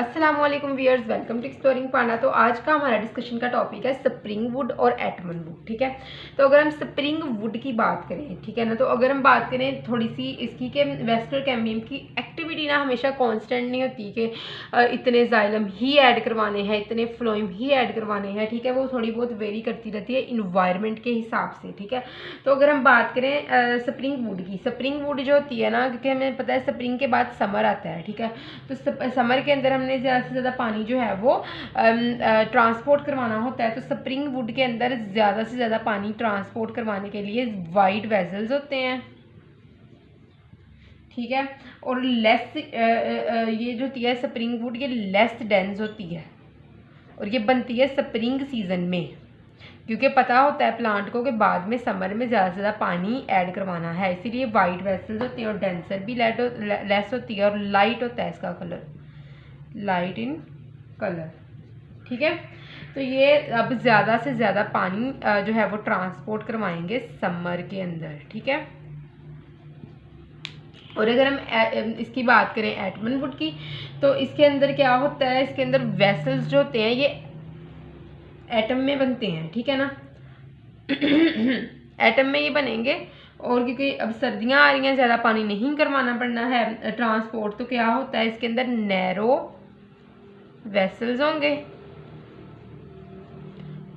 अस्सलामुअलैकुम viewers, welcome to exploring पांडा। तो आज का हमारा डिस्कशन का टॉपिक है स्प्रिंग वुड और एटमन वुड। ठीक है, तो अगर हम स्प्रिंग वुड की बात करें, ठीक है ना, तो अगर हम बात करें थोड़ी सी इसकी कि वेस्टर कैम्बियम की एक्टिविटी ना हमेशा कांस्टेंट नहीं होती कि इतने जाइलम ही ऐड करवाने हैं, इतने फ्लोइम ही ऐड करवाने हैं। ठीक है, वो थोड़ी बहुत वेरी करती रहती है इन्वायरमेंट के हिसाब से। ठीक है, तो अगर हम बात करें स्प्रिंग वुड की, स्प्रिंग वुड जो होती है ना, क्योंकि हमें पता है स्प्रिंग के बाद समर आता है। ठीक है, तो समर के अंदर हमने ज़्यादा से ज़्यादा पानी जो है वो ट्रांसपोर्ट करवाना होता है। तो स्प्रिंग वुड के अंदर ज़्यादा से ज़्यादा पानी ट्रांसपोर्ट करवाने के लिए वाइड वेजल्स होते हैं। ठीक है, और लेस ये जो होती है स्प्रिंग वुड, ये लेस डेंस होती है और ये बनती है स्प्रिंग सीजन में, क्योंकि पता होता है प्लांट को कि बाद में समर में ज़्यादा से ज़्यादा पानी ऐड करवाना है, इसीलिए वाइट वेसल्स होती हैं और डेंसर भी लेस होती है और लाइट होता है इसका कलर, लाइट इन कलर। ठीक है, तो ये अब ज़्यादा से ज़्यादा पानी जो है वो ट्रांसपोर्ट करवाएंगे समर के अंदर। ठीक है, और अगर हम इसकी बात करें एटमन वुड की, तो इसके अंदर क्या होता है, इसके अंदर वेसल्स जो होते हैं ये एटम में बनते हैं। ठीक है ना एटम में ये बनेंगे, और क्योंकि अब सर्दियां आ रही हैं, ज़्यादा पानी नहीं करवाना पड़ना है ट्रांसपोर्ट, तो क्या होता है इसके अंदर नैरो वेसल्स होंगे।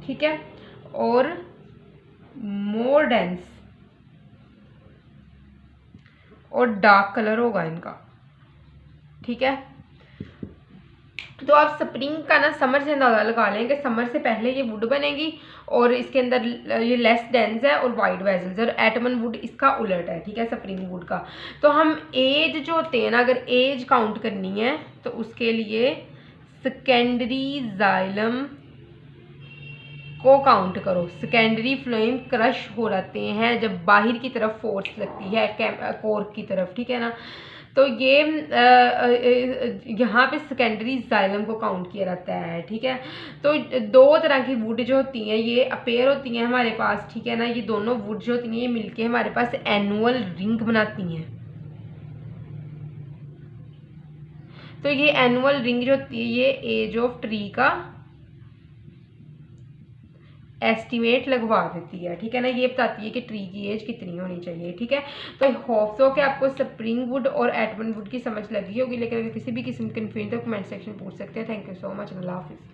ठीक है, और मोर डेंस और डार्क कलर होगा इनका। ठीक है, तो आप स्प्रिंग का ना समर से अंदाजा लगा लें कि समर से पहले ये वुड बनेगी और इसके अंदर ये लेस डेंस है और वाइड वेजल्स, और एटमन वुड इसका उलट है। ठीक है, स्प्रिंग वुड का। तो हम एज जो होते हैं ना, अगर एज काउंट करनी है तो उसके लिए सेकेंडरी जाइलम को काउंट करो। सेकेंडरी फ्लोएम क्रश हो जाते हैं जब बाहर की तरफ फोर्स लगती है कोर की तरफ। ठीक है ना, तो ये यहाँ पे सेकेंडरी जाइलम को काउंट किया जाता है। ठीक है, तो दो तरह की वुड जो होती हैं ये अपेयर होती हैं हमारे पास। ठीक है ना, ये दोनों वुड जो होती हैं ये मिलके हमारे पास एनुअल रिंग बनाती हैं। तो ये एनुअल रिंग जो होती है ये एज ऑफ ट्री का एस्टिमेट लगवा देती है। ठीक है ना, ये बताती है कि ट्री की एज कितनी होनी चाहिए। ठीक है, तो आई होप सो कि आपको स्प्रिंग वुड और एटमन वुड की समझ लगी होगी, लेकिन अगर किसी भी किस्म की कन्फ्यूजन तो कमेंट सेक्शन में पूछ सकते हैं। थैंक यू सो मच, अल्लाह हाफिज़।